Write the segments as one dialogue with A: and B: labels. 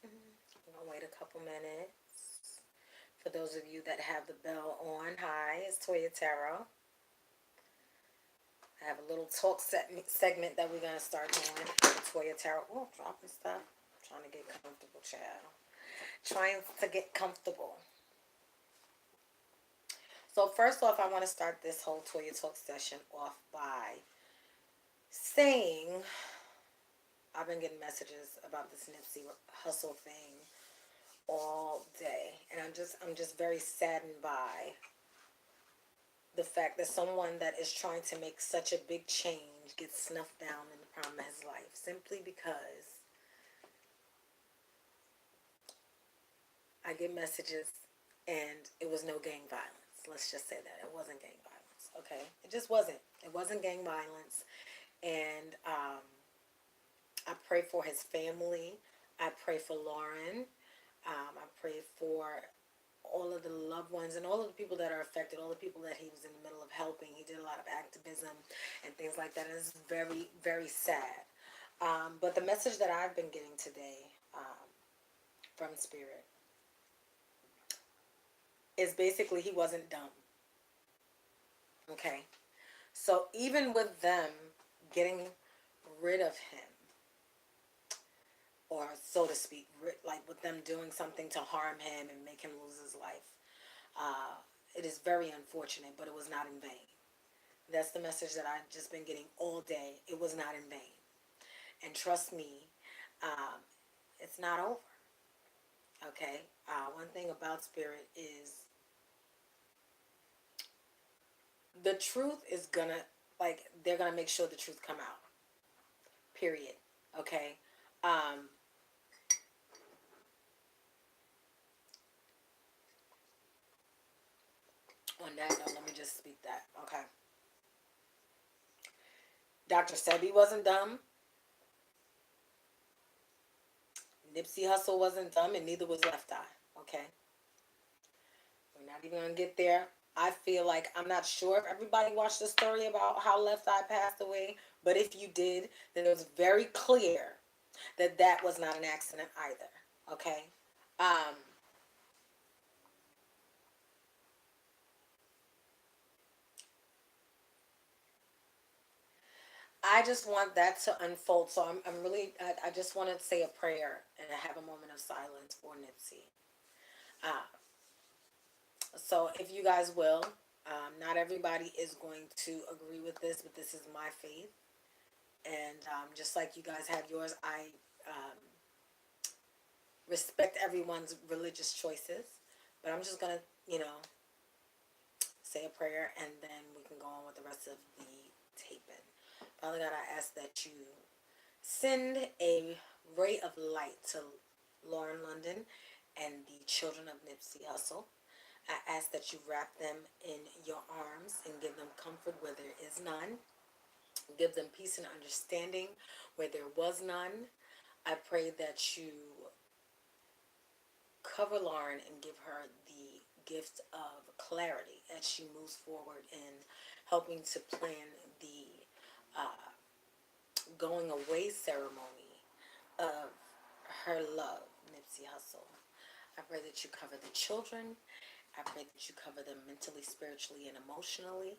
A: I'm going to wait a couple minutes. For those of you that have the bell on, hi, it's Toya Tarot. I have a little talk segment that we're going to start doing. Toya Tarot. Oh, dropping stuff. Trying to get comfortable, child. Trying to get comfortable. So first off, I want to start this whole Toya Talk session off by saying I've been getting messages about this Nipsey Hussle thing all day, and I'm just very saddened by the fact that someone that is trying to make such a big change gets snuffed down in the prime of his life simply because I get messages and it was no gang violence. Let's just say that it wasn't gang violence. Okay, it just wasn't. It wasn't gang violence, and I pray for his family. I pray for Lauren. I pray for all of the loved ones and all of the people that are affected, all the people that he was in the middle of helping. He did a lot of activism and things like that. And it's very, very sad. But the message that I've been getting today from Spirit is basically he wasn't dumb. Okay? So even with them getting rid of him, or so to speak, like with them doing something to harm him and make him lose his life, it is very unfortunate, but it was not in vain. That's the message that I've just been getting all day. It was not in vain. And trust me, um, it's not over. Okay? One thing about Spirit is the truth is gonna, like, they're gonna make sure the truth come out. Period. Okay? Um, on that note, let me just speak that. Okay? Dr. Sebi wasn't dumb. Nipsey Hussle wasn't dumb, and neither was Left Eye. Okay? We're not even going to get there. I feel like, I'm not sure if everybody watched the story about how Left Eye passed away, but if you did, then it was very clear that that was not an accident either. Okay? Um, I just want that to unfold. So I'm really, I just want to say a prayer and have a moment of silence for Nipsey. Uh, so if you guys will, not everybody is going to agree with this, but this is my faith. And just like you guys have yours, I um, respect everyone's religious choices. But I'm just going to, say a prayer and then we can go on with the rest of the taping. Father God, I ask that you send a ray of light to Lauren London and the children of Nipsey Hussle. I ask that you wrap them in your arms and give them comfort where there is none. Give them peace and understanding where there was none. I pray that you cover Lauren and give her the gift of clarity as she moves forward in helping to plan the uh, going away ceremony of her love, Nipsey Hussle. I pray that you cover the children. I pray that you cover them mentally, spiritually, and emotionally.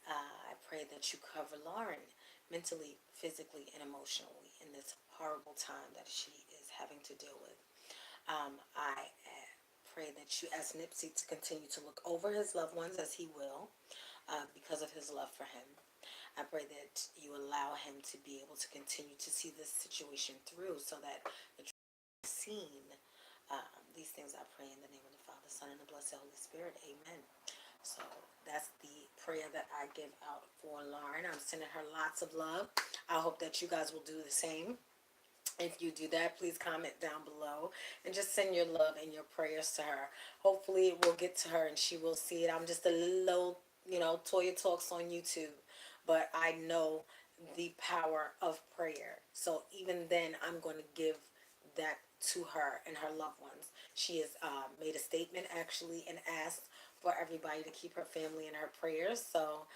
A: I pray that you cover Lauren mentally, physically, and emotionally in this horrible time that she is having to deal with. I pray that you ask Nipsey to continue to look over his loved ones as he will because of his love for him. I pray that you allow him to be able to continue to see this situation through so that the seen. These things I pray in the name of the Father, Son, and the blessed Holy Spirit. Amen. So that's the prayer that I give out for Lauren. I'm sending her lots of love. I hope that you guys will do the same. If you do that, please comment down below and just send your love and your prayers to her. Hopefully it will get to her and she will see it. I'm just a little, Toya Talks on YouTube, but I know the power of prayer. So even then, I'm going to give that to her and her loved ones. She has made a statement actually and asked for everybody to keep her family in her prayers. So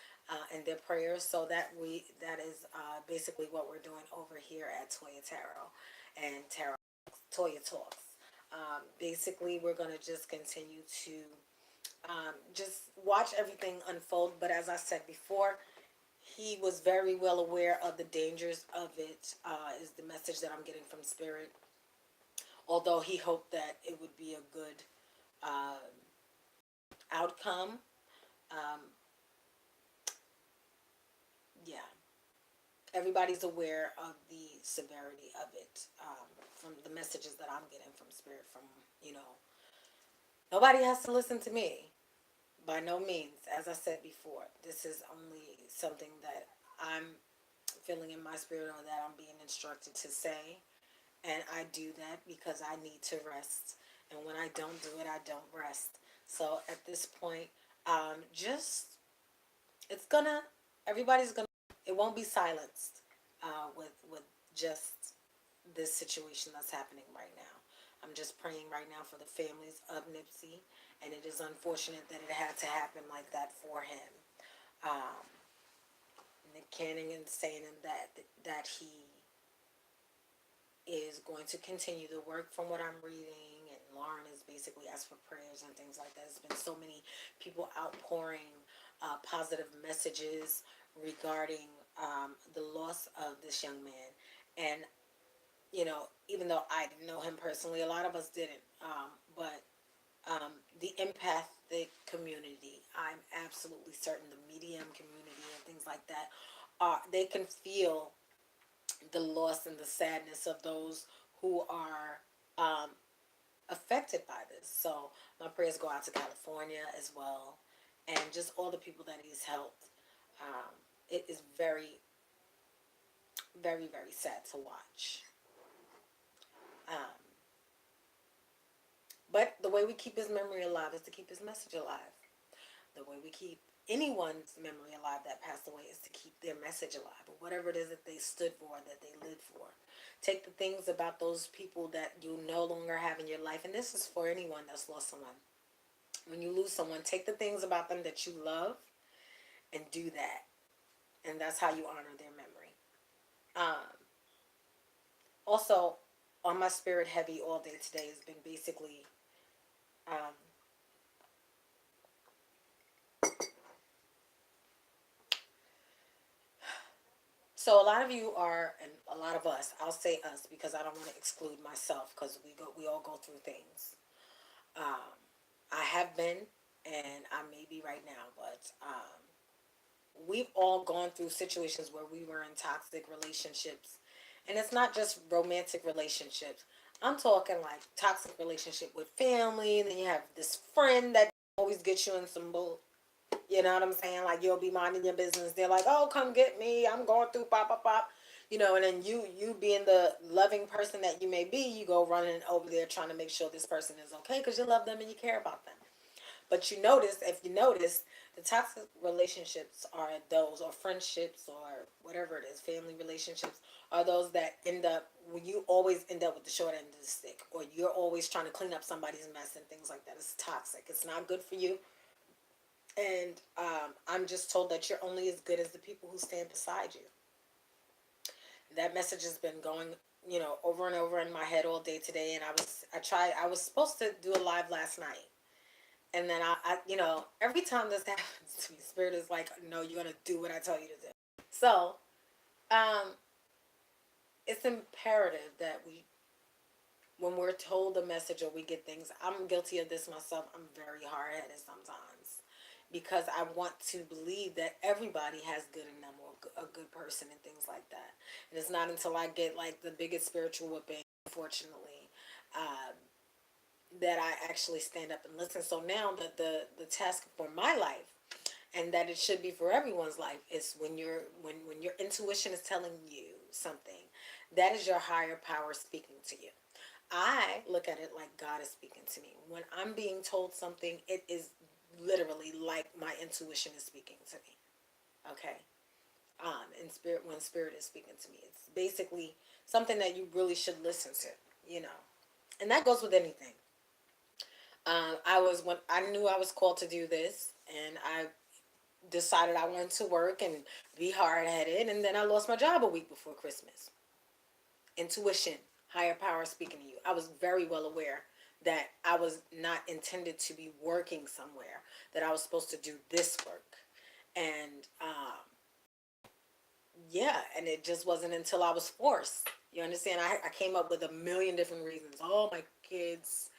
A: in their prayers, so that is basically what we're doing over here at Toya Tarot and Tarot. Toya Talks. Basically, we're going to just continue to just watch everything unfold. But as I said before, he was very well aware of the dangers of it, is the message that I'm getting from Spirit. Although he hoped that it would be a good uh, outcome. Um, yeah, everybody's aware of the severity of it, from the messages that I'm getting from Spirit. From, you know, nobody has to listen to me. By no means. As I said before, this is only something that I'm feeling in my spirit, or that I'm being instructed to say. And I do that because I need to rest. And when I don't do it, I don't rest. So at this point, just, it's gonna, everybody's gonna, it won't be silenced with just this situation that's happening right now. I'm just praying right now for the families of Nipsey, and it is unfortunate that it had to happen like that for him. Um, Nick Cannon saying that he is going to continue the work from what I'm reading, and Lauren is basically asked for prayers and things like that. There's been so many people outpouring positive messages regarding the loss of this young man. And, you know, even though I didn't know him personally, a lot of us didn't. But the empathic community, I'm absolutely certain, the medium community and things like that, they can feel the loss and the sadness of those who are um, affected by this. So my prayers go out to California as well, and just all the people that he's helped. It is very, very, very sad to watch. Um, but the way we keep his memory alive is to keep his message alive. The way we keep anyone's memory alive that passed away is to keep their message alive, or whatever it is that they stood for, that they lived for. Take the things about those people that you no longer have in your life, and this is for anyone that's lost someone. When you lose someone, take the things about them that you love and do that, and that's how you honor their memory. Um, Also, on my spirit heavy all day today has been basically, um, so a lot of you are, and a lot of us, I'll say us because I don't want to exclude myself, because we all go through things. Um, I have been, and I may be right now, but we've all gone through situations where we were in toxic relationships, and it's not just romantic relationships. I'm talking like toxic relationship with family. And then you have this friend that always gets you in some bull. You know what I'm saying? Like, you'll be minding your business. They're like, "Oh, come get me. I'm going through pop, pop, pop." You know, and then you being the loving person that you may be, you go running over there trying to make sure this person is okay because you love them and you care about them. But you notice, if you notice, the toxic relationships are those, or friendships, or whatever it is, family relationships, are those that end up, when you always end up with the short end of the stick, or you're always trying to clean up somebody's mess and things like that. It's toxic. It's not good for you. And I'm just told that you're only as good as the people who stand beside you. That message has been going, over and over in my head all day today. And I was supposed to do a live last night. And then every time this happens to me, Spirit is like, "No, you're going to do what I tell you to do." So, um, it's imperative that when we're told a message or we get things, I'm guilty of this myself. I'm very hard headed sometimes because I want to believe that everybody has good in them, or a good person and things like that. And it's not until I get like the biggest spiritual whipping, unfortunately, uh, that I actually stand up and listen. So now the task for my life, and that it should be for everyone's life, is when your intuition is telling you something, that is your higher power speaking to you. I look at it like God is speaking to me. When I'm being told something, it is literally like my intuition is speaking to me. Okay. In spirit, when spirit is speaking to me, it's basically something that you really should listen to, you know. And that goes with anything. When I knew I was called to do this, and I decided I wanted to work and be hard headed, and then I lost my job a week before Christmas. Intuition, higher power speaking to you. I was very well aware that I was not intended to be working somewhere, that I was supposed to do this work. And yeah, and it just wasn't until I was forced. You understand? I came up with a million different reasons. Oh, my kids,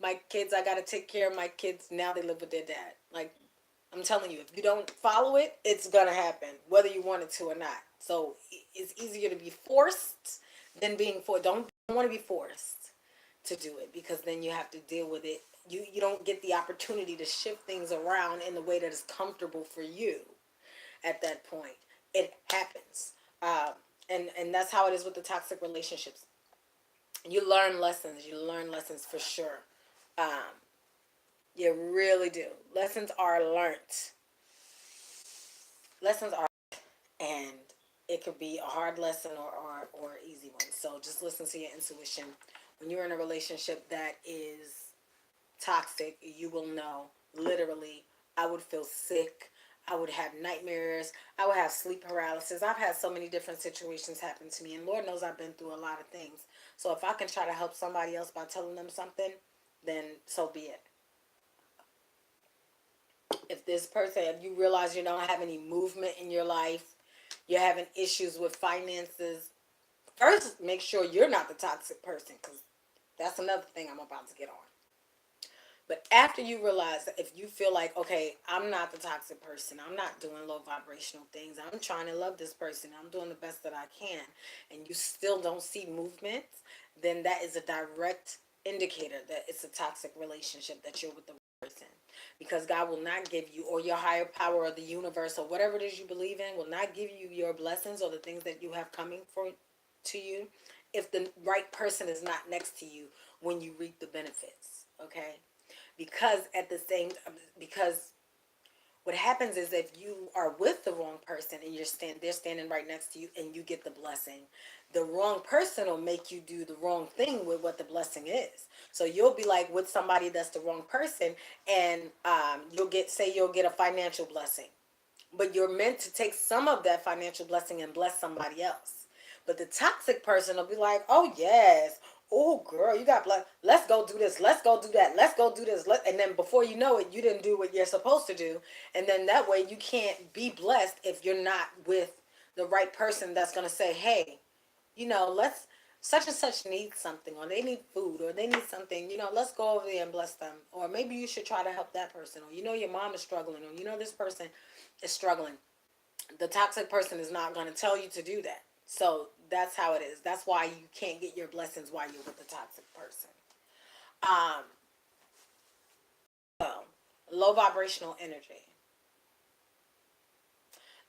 A: I got to take care of my kids. Now they live with their dad. Like, I'm telling you, if you don't follow it, it's going to happen, whether you want it to or not. So it's easier to be forced than being forced. Don't want to be forced to do it, because then you have to deal with it. You don't get the opportunity to shift things around in the way that is comfortable for you at that point. It happens. Um, and that's how it is with the toxic relationships. You learn lessons. You learn lessons for sure. Um, you really do. Lessons are learnt. Lessons are, and it could be a hard lesson or an easy one. So just listen to your intuition. When you're in a relationship that is toxic, you will know, literally, I would feel sick. I would have nightmares. I would have sleep paralysis. I've had so many different situations happen to me, and Lord knows I've been through a lot of things. So if I can try to help somebody else by telling them something, then so be it. If this person, if you realize you don't have any movement in your life, you're having issues with finances, first make sure you're not the toxic person, because that's another thing I'm about to get on. But after you realize that, if you feel like, okay, I'm not the toxic person, I'm not doing low vibrational things, I'm trying to love this person, I'm doing the best that I can, and you still don't see movement, then that is a direct indicator that it's a toxic relationship, that you're with the person. Because God will not give you, or your higher power or the universe or whatever it is you believe in, will not give you your blessings or the things that you have coming for to you if the right person is not next to you when you reap the benefits. Okay? Because at the same, because what happens is, if you are with the wrong person and they're standing right next to you and you get the blessing, the wrong person will make you do the wrong thing with what the blessing is. So you'll be like with somebody that's the wrong person, and you'll get a financial blessing, but you're meant to take some of that financial blessing and bless somebody else. But the toxic person will be like, oh yes, oh girl, you got blood, let's go do this, let's go do that, let's go do this. And then before you know it, you didn't do what you're supposed to do. And then that way you can't be blessed if you're not with the right person that's going to say, hey, let's, such and such needs something, or they need food, or they need something, let's go over there and bless them. Or maybe you should try to help that person, or your mom is struggling, or this person is struggling. The toxic person is not going to tell you to do that. So that's how it is. That's why you can't get your blessings while you're with the toxic person. Um, so, low vibrational energy.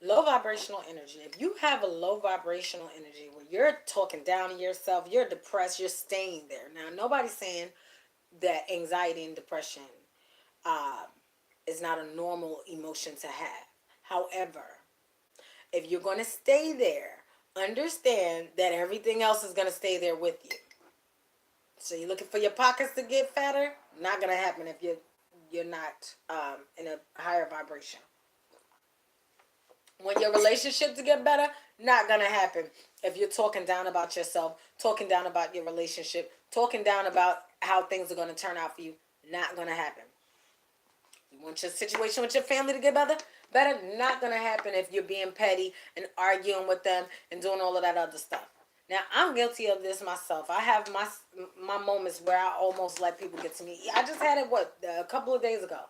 A: Low vibrational energy. If you have a low vibrational energy where you're talking down to yourself, you're depressed, you're staying there. Now, nobody's saying that anxiety and depression uh, is not a normal emotion to have. However, if you're going to stay there, understand that everything else is going to stay there with you. So you're looking for your pockets to get fatter? Not going to happen if you're not in a higher vibration. When your relationship to get better? Not going to happen if you're talking down about yourself, talking down about your relationship, talking down about how things are going to turn out for you. Not going to happen. You want your situation with your family to get better? Better not going to happen if you're being petty and arguing with them and doing all of that other stuff. Now, I'm guilty of this myself. I have my moments where I almost let people get to me. I just had it, a couple of days ago.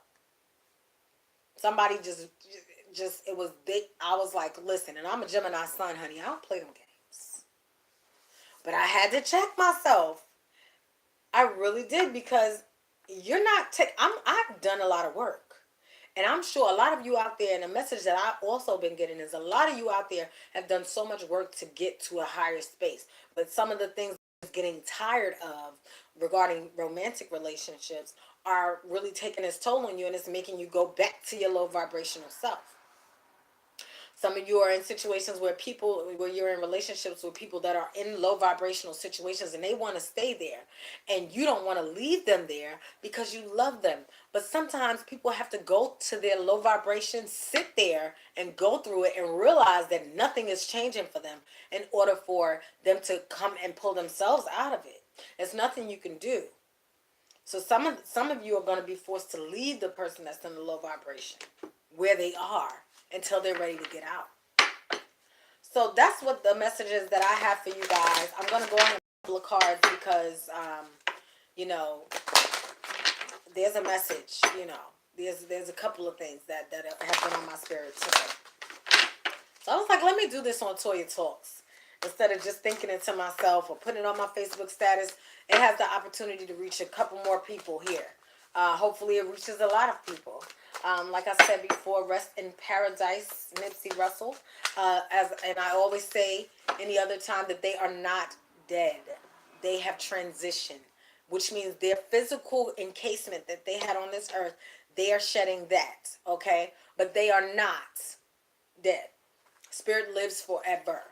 A: Somebody just it was they. I was like, listen, and I'm a Gemini sun, honey. I don't play them games. But I had to check myself. I really did, because you're not. I've done a lot of work. And I'm sure a lot of you out there, and the message that I've also been getting is, a lot of you out there have done so much work to get to a higher space. But some of the things you're getting tired of regarding romantic relationships are really taking its toll on you, and it's making you go back to your low vibrational self. Some of you are in situations where you're in relationships with people that are in low vibrational situations and they want to stay there. And you don't want to leave them there because you love them. But sometimes people have to go to their low vibration, sit there and go through it and realize that nothing is changing for them in order for them to come and pull themselves out of it. There's nothing you can do. So some of you are going to be forced to leave the person that's in the low vibration where they are until they're ready to get out. So that's what the message is that I have for you guys. I'm going to go on a couple of cards because, you know, there's a message, you know. There's a couple of things that have been on my spirit today. So I was like, let me do this on Toya Talks. Instead of just thinking it to myself or putting it on my Facebook status, it has the opportunity to reach a couple more people here. Hopefully it reaches a lot of people. Like I said before, rest in paradise, Nipsey Hussle. And I always say any other time that they are not dead. They have transitioned, which means their physical encasement that they had on this earth, they are shedding that, okay? But they are not dead. Spirit lives forever.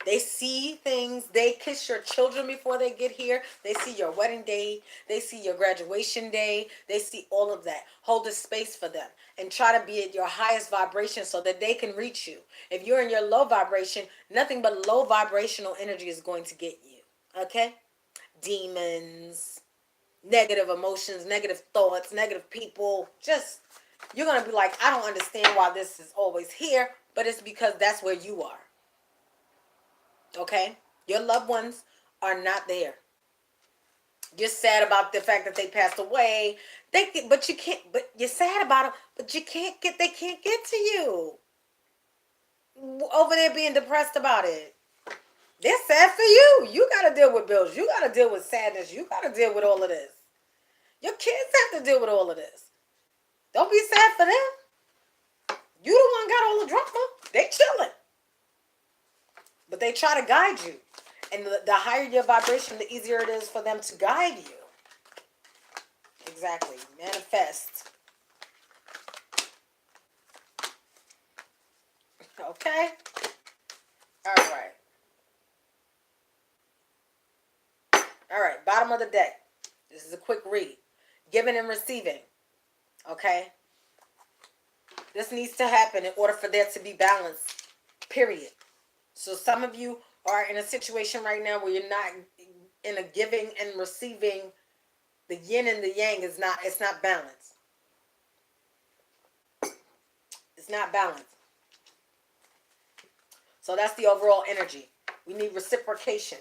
A: They see things. They kiss your children before they get here. They see your wedding day. They see your graduation day. They see all of that. Hold a space for them and try to be at your highest vibration so that they can reach you. If you're in your low vibration, nothing but low vibrational energy is going to get you. Okay? Demons, negative emotions, negative thoughts, negative people. Just, you're going to be like, I don't understand why this is always here, but it's because that's where you are. Okay? Your loved ones are not there. You're sad about the fact that they passed away. But you can't, but you're sad about them, but they can't get to you. Over there being depressed about it. They're sad for you. You got to deal with bills. You got to deal with sadness. You got to deal with all of this. Your kids have to deal with all of this. Don't be sad for them. You the one got all the drama. They chilling. But they try to guide you. And the higher your vibration, the easier it is for them to guide you. Exactly. Manifest. Okay? All right. All right. Bottom of the deck. This is a quick read. Giving and receiving. Okay? This needs to happen in order for there to be balance. Period. So some of you are in a situation right now where you're not in a giving and receiving. The yin and the yang is not, it's not balanced. It's not balanced. So that's the overall energy. We need reciprocation.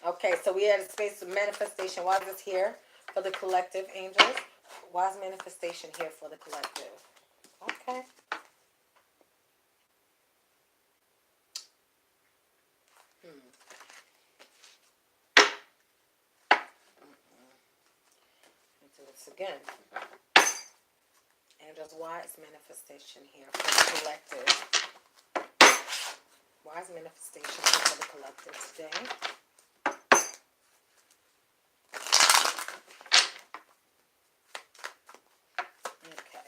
A: Okay, so we had a space of manifestation. Why is this here for the collective, angels? Why is manifestation here for the collective? Okay. Do this again. Angels, why is manifestation here for the collective? Why is manifestation here for the collective today? Okay.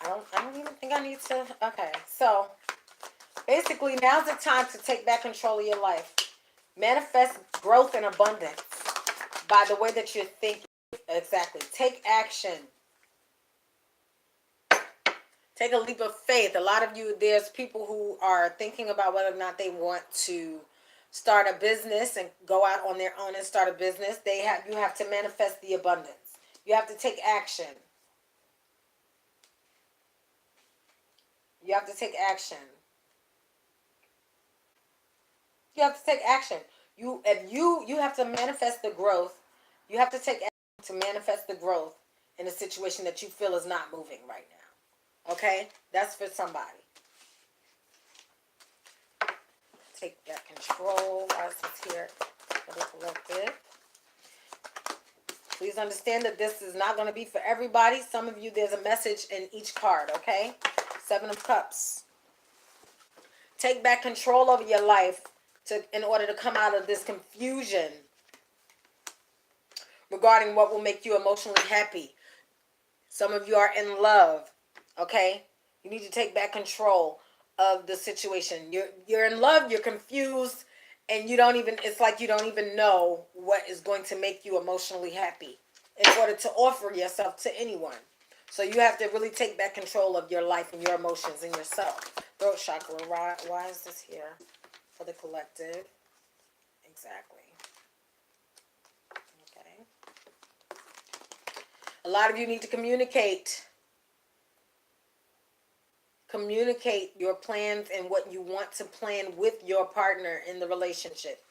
A: I don't even think I need to. Okay, so basically now's the time to take back control of your life. Manifest growth and abundance by the way that you're thinking. Exactly. Take action. Take a leap of faith. A lot of you, there's people who are thinking about whether or not they want to start a business and go out on their own and start a business. You have to manifest the abundance. You have to take action. You have to take action. You have to take action. You have to manifest the growth. You have to take action to manifest the growth in a situation that you feel is not moving right now. Okay? That's for somebody. Take that control. Why is this here for the collective? Please understand that this is not going to be for everybody. Some of you, there's a message in each card, okay? 7 of Cups. Take back control over your life in order to come out of this confusion regarding what will make you emotionally happy. Some of you are in love, okay? You need to take back control of the situation. You're in love, you're confused, and you don't even, it's like you don't even know what is going to make you emotionally happy in order to offer yourself to anyone. So you have to really take back control of your life and your emotions and yourself. Throat chakra, why is this here for the collective? Exactly. Okay. A lot of you need to communicate. Communicate your plans and what you want to plan with your partner in the relationship.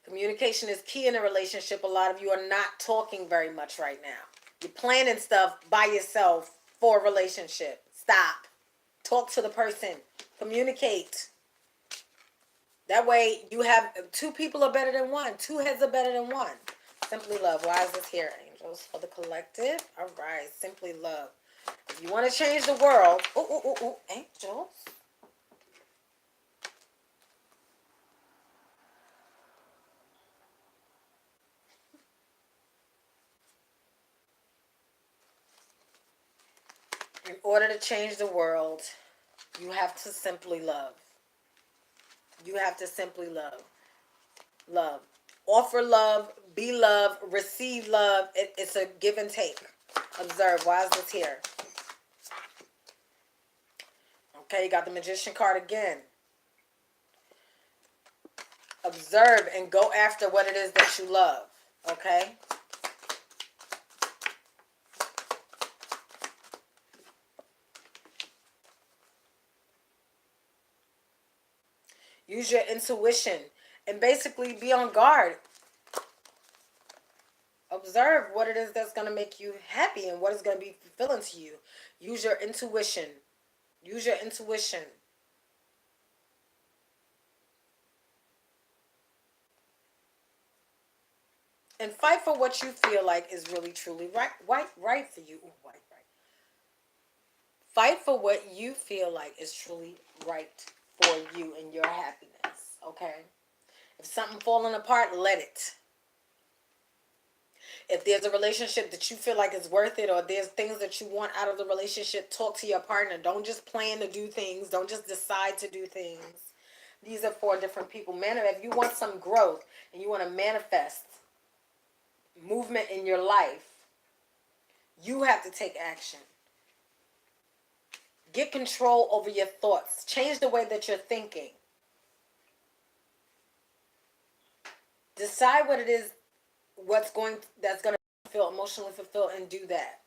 A: Communication is key in a relationship. A lot of you are not talking very much right now. You're planning stuff by yourself for a relationship. Stop. Talk to the person. Communicate. That way you have two people are better than one. Two heads are better than one. Simply love. Why is this here, angels? For the collective. All right. Simply love. If you want to change the world. Ooh, angels. In order to change the world, you have to simply love. You have to simply love. Love. Offer love, be love, receive love. It's a give and take. Observe. Why is this here? Okay, you got the Magician card again. Observe and go after what it is that you love. Okay? Use your intuition and basically be on guard. Observe what it is that's going to make you happy and what is going to be fulfilling to you. Use your intuition. Use your intuition. And fight for what you feel like is really truly right for you. Ooh, right. Fight for what you feel like is truly right for you and your happiness. Okay? If something falling apart, let it. If there's a relationship that you feel like is worth it, or there's things that you want out of the relationship, talk to your partner. Don't just plan to do things. Don't just decide to do things. These are four different people. Man, if you want some growth and you want to manifest movement in your life, you have to take action. Get control over your thoughts. Change the way that you're thinking. Decide what it is that's going to feel emotionally fulfilled, and do that.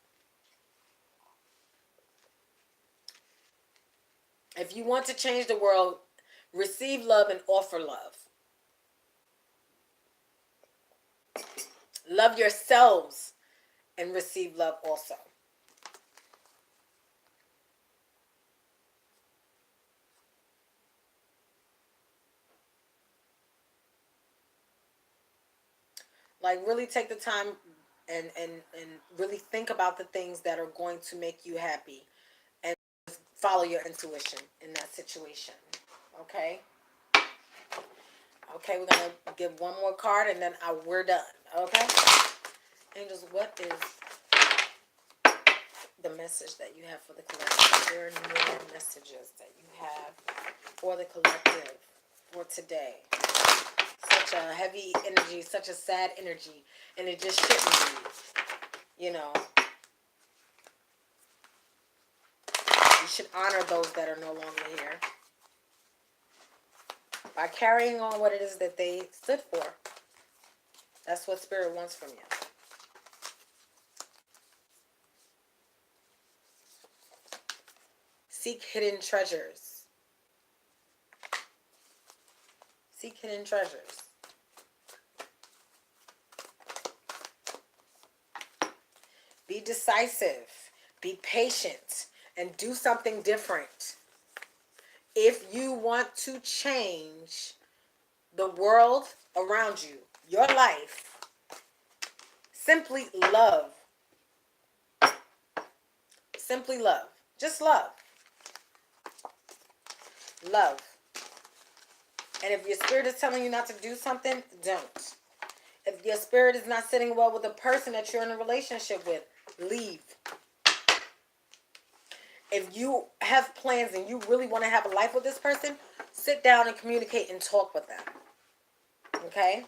A: If you want to change the world, receive love and offer love. Love yourselves and receive love also. Like, really take the time and really think about the things that are going to make you happy, and follow your intuition in that situation. Okay? Okay, we're going to give one more card and then we're done. Okay? Angels, what is the message that you have for the collective? Are there any more messages that you have for the collective for today? Such a heavy energy, such a sad energy, and it just shouldn't be. You know, you should honor those that are no longer here by carrying on what it is that they stood for. That's what Spirit wants from you. Seek hidden treasures. Seek hidden treasures. Be decisive. Be patient. And do something different. If you want to change the world around you, your life, simply love. Simply love. Just love. Love. And if your spirit is telling you not to do something, don't. If your spirit is not sitting well with the person that you're in a relationship with, leave. If you have plans and you really want to have a life with this person, sit down and communicate and talk with them. Okay?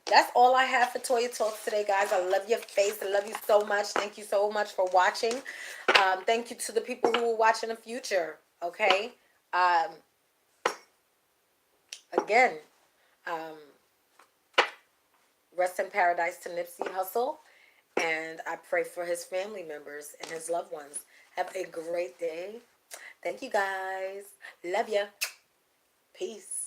A: That's all I have for Toya Talks today, guys. I love your face. I love you so much. Thank you so much for watching. Thank you to the people who will watch in the future. Okay? Again, rest in paradise to Nipsey Hussle. And I pray for his family members and his loved ones. Have a great day. Thank you, guys. Love ya. Peace.